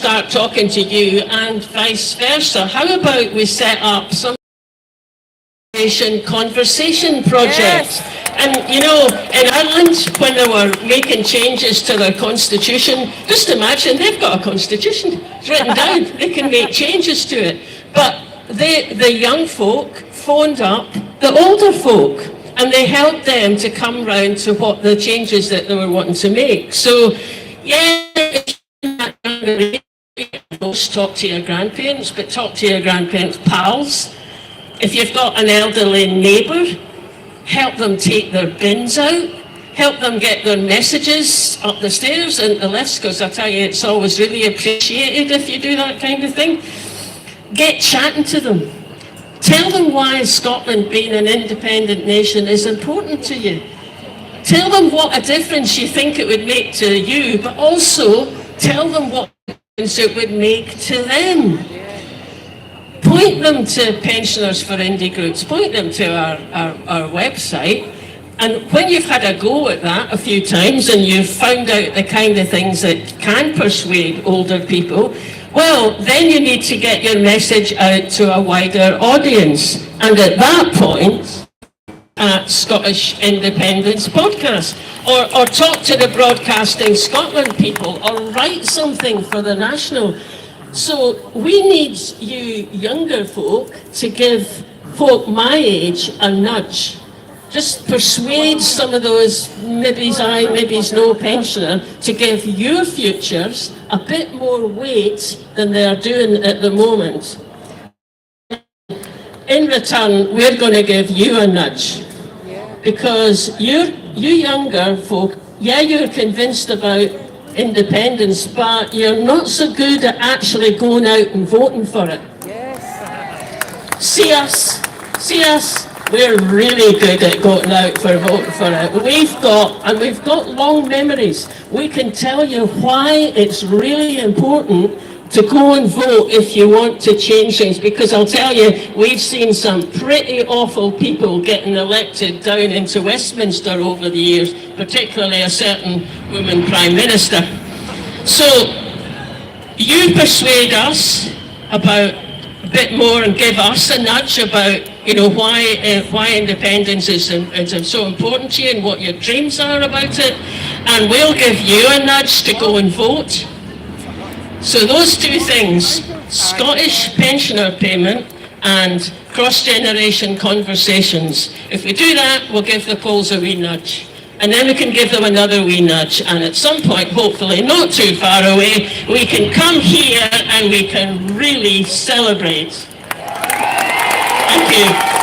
start talking to you and vice versa. How about we set up some conversation project? Yes. And you know, in Ireland, when they were making changes to their constitution, just imagine, they've got a constitution, it's written down, they can make changes to it. But the young folk phoned up the older folk, and they helped them to come round to what the changes that they were wanting to make. So, yeah, talk to your grandparents, but talk to your grandparents' pals. If you've got an elderly neighbour, help them take their bins out, help them get their messages up the stairs and the lifts, because I tell you, it's always really appreciated if you do that kind of thing. Get chatting to them. Tell them why Scotland being an independent nation is important to you. Tell them what a difference you think it would make to you, but also tell them what difference it would make to them. Point them to Pensioners for Indie Groups, point them to our website, and when you've had a go at that a few times and you've found out the kind of things that can persuade older people, well, then you need to get your message out to a wider audience. And at that point, at Scottish Independence Podcast, or talk to the Broadcasting Scotland people, or write something for the National. So we need you younger folk to give folk my age a nudge. Just persuade some of those maybes aye, maybes no pensioner to give your futures a bit more weight than they're doing at the moment. In return, we're going to give you a nudge. Because you younger folk, yeah, you're convinced about independence, but you're not so good at actually going out and voting for it. Yes. See us, we're really good at going out for voting for it. We've got long memories. We can tell you why it's really important to go and vote if you want to change things, because I'll tell you, we've seen some pretty awful people getting elected down into Westminster over the years, particularly a certain woman Prime Minister. So you persuade us about a bit more and give us a nudge about, you know, why independence is so important to you and what your dreams are about it, and we'll give you a nudge to go and vote. So those two things, Scottish pensioner payment and cross-generation conversations. If we do that, we'll give the polls a wee nudge. And then we can give them another wee nudge. And at some point, hopefully not too far away, we can come here and we can really celebrate. Thank you.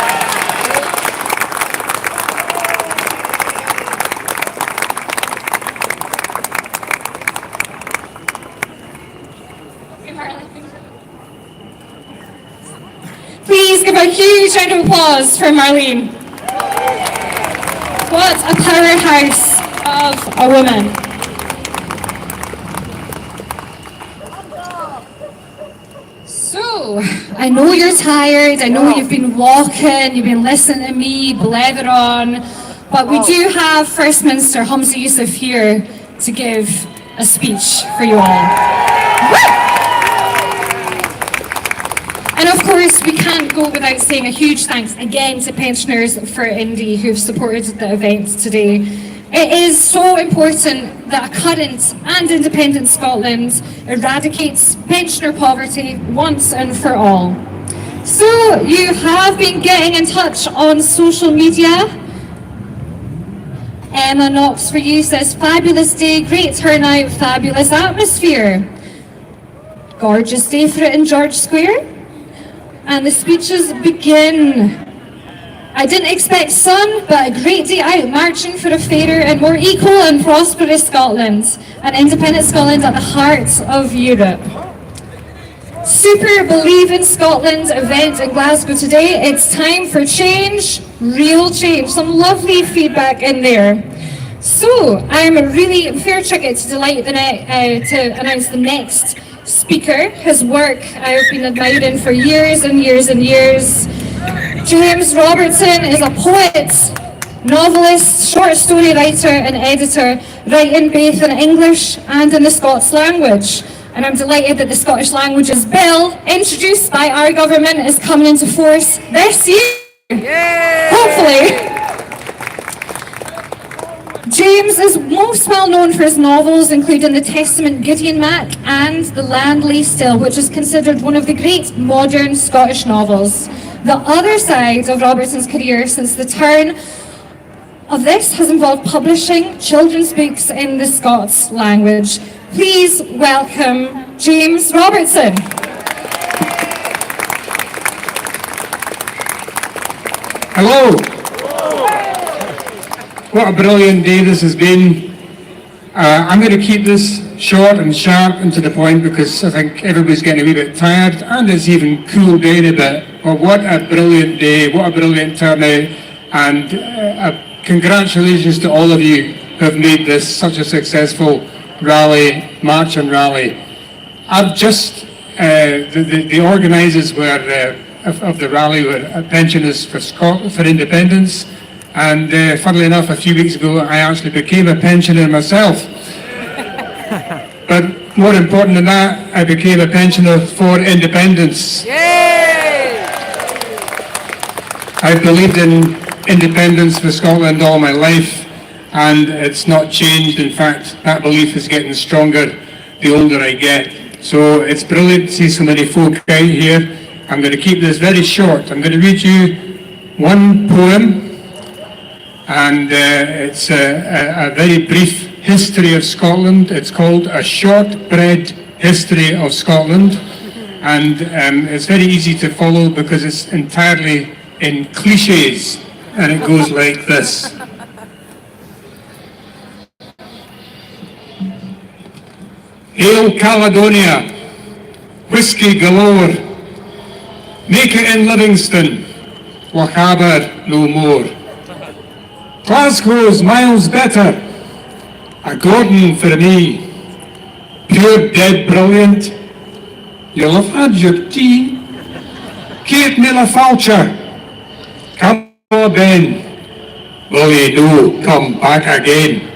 Please give a huge round of applause for Marlene. What a powerhouse of a woman. So, I know you're tired, I know you've been walking, you've been listening to me blather on, but we do have First Minister Humza Yousaf here to give a speech for you all. And of course, we can't go without saying a huge thanks again to Pensioners for Indie who've supported the event today. It is so important that a current and independent Scotland eradicates pensioner poverty once and for all. So you have been getting in touch on social media. Emma Knox for you says, fabulous day, great turnout, fabulous atmosphere. Gorgeous day for it in George Square. And the speeches begin. I didn't expect sun, but a great day out marching for a fairer and more equal and prosperous Scotland, an independent Scotland at the heart of Europe. Super Believe in Scotland event in Glasgow today. It's time for change, real change. Some lovely feedback in there. So I'm really fair ticket to delight to announce the next speaker. His work I've been admiring for years and years and years. James Robertson is a poet, novelist, short story writer and editor, writing both in English and in the Scots language. And I'm delighted that the Scottish Languages Bill, introduced by our government, is coming into force this year. Hopefully. James is most well known for his novels, including The Testament Gideon Mac and The Land Lay Still, which is considered one of the great modern Scottish novels. The other side of Robertson's career since the turn of this has involved publishing children's books in the Scots language. Please welcome James Robertson. Hello. What a brilliant day this has been. I'm going to keep this short and sharp and to the point because I think everybody's getting a wee bit tired and it's even cooled down a bit. But what a brilliant day, what a brilliant turnout, and congratulations to all of you who have made this such a successful rally, march and rally. I've just, the organisers were, of the rally were pensioners for independence, and funnily enough, a few weeks ago I actually became a pensioner myself. But more important than that, I became a pensioner for independence. Yay! I've believed in independence for Scotland all my life, and it's not changed. In fact, that belief is getting stronger the older I get. So it's brilliant to see so many folk out here. I'm going to keep this very short. I'm going to read you one poem, and it's a very brief history of Scotland. It's called A Shortbread History of Scotland, and it's very easy to follow because it's entirely in cliches, and it goes like this. Hail Caledonia, whiskey galore, make it in Livingston, Lochaber no more. Glasgow's miles better, a Gordon for me, pure dead brilliant, you'll have had your tea. Kate Miller Falcher, come on Ben, will ye no come back again?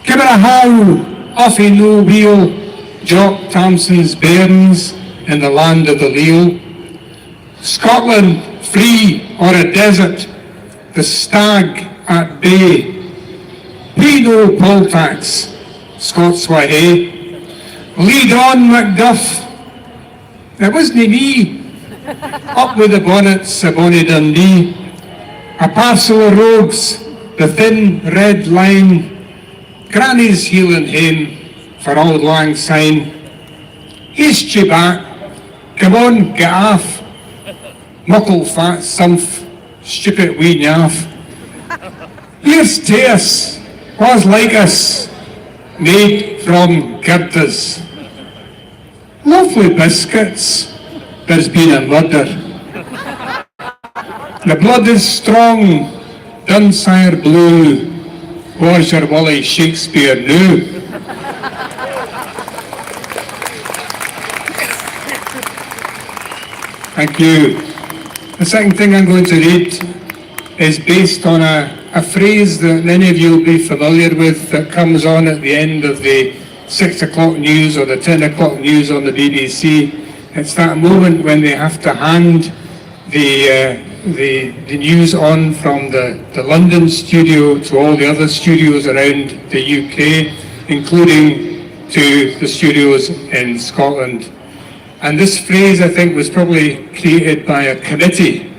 Give it a howl, Offie no wheel, Jock Thompson's bairns in the land of the leal. Scotland free or a desert, the stag at bay. Pay no poll tax, Scots wha hae. Lead on Macduff, it wasna me. Up with the bonnets of bonnie Dundee. A parcel of rogues, the thin red line. Granny's healing hame for Auld Lang Syne. Haste ye back, come on, get off. Muckle fat sumph, stupid wee naff. Here's to us, wha's like us, made from girders. Lovely biscuits, there's been a murder. The blood is strong, Dunsire blue, was your Wally Shakespeare knew. Thank you. The second thing I'm going to read is based on a phrase that many of you will be familiar with that comes on at the end of the 6 o'clock news or the 10 o'clock news on the BBC. It's that moment when they have to hand the news on from the London studio to all the other studios around the UK, including to the studios in Scotland. And this phrase, I think, was probably created by a committee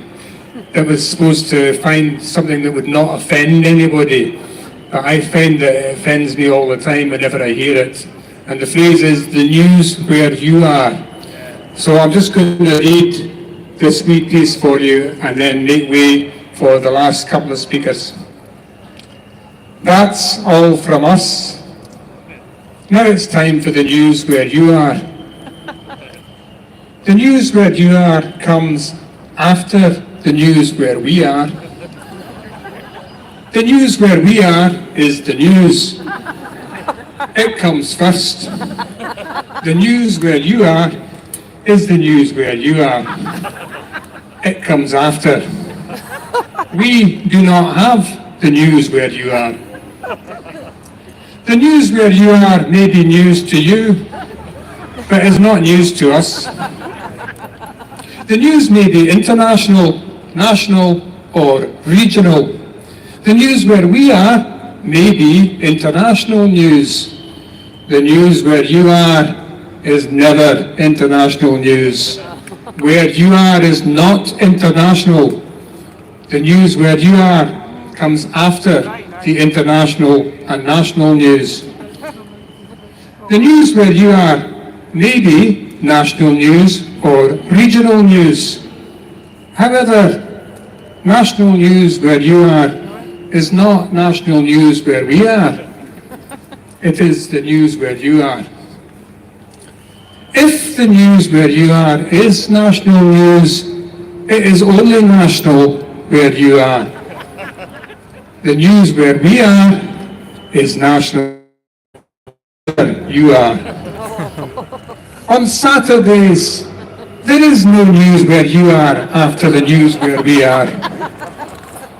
that was supposed to find something that would not offend anybody. But I find that it offends me all the time whenever I hear it. And the phrase is, the news where you are. So I'm just going to read this wee piece for you and then make way for the last couple of speakers. That's all from us. Now it's time for the news where you are. The news where you are comes after the news where we are. The news where we are is the news. It comes first. The news where you are is the news where you are. It comes after. We do not have the news where you are. The news where you are may be news to you, but is not news to us. The news may be international, national, or regional. The news where we are may be international news. The news where you are is never international news. Where you are is not international. The news where you are comes after the international and national news. The news where you are may be national news or regional news. However, national news where you are is not national news where we are. It is the news where you are. If the news where you are is national news, it is only national where you are. The news where we are is national where you are. On Saturdays, there is no news where you are after the news where we are.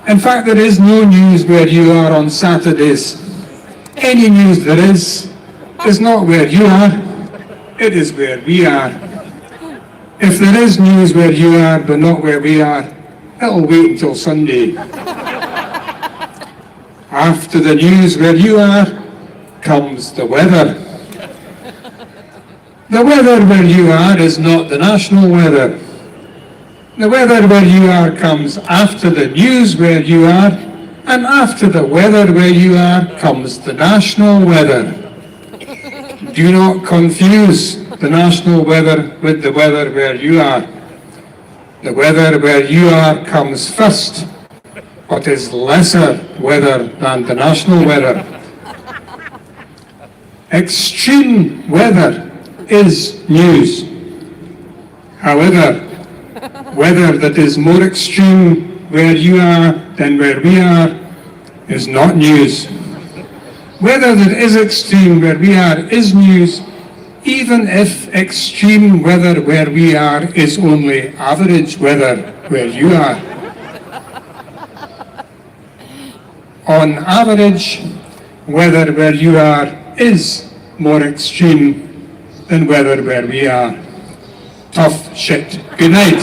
In fact, there is no news where you are on Saturdays. Any news there is not where you are, it is where we are. If there is news where you are but not where we are, it'll wait until Sunday. After the news where you are comes the weather. The weather where you are is not the national weather. The weather where you are comes after the news where you are, and after the weather where you are comes the national weather. Do not confuse the national weather with the weather where you are. The weather where you are comes first, but is lesser weather than the national weather. Extreme weather is news. However, weather that is more extreme where you are than where we are is not news. Weather that is extreme where we are is news, even if extreme weather where we are is only average weather where you are. On average, weather where you are is more extreme than weather where we are. Tough shit. Good night.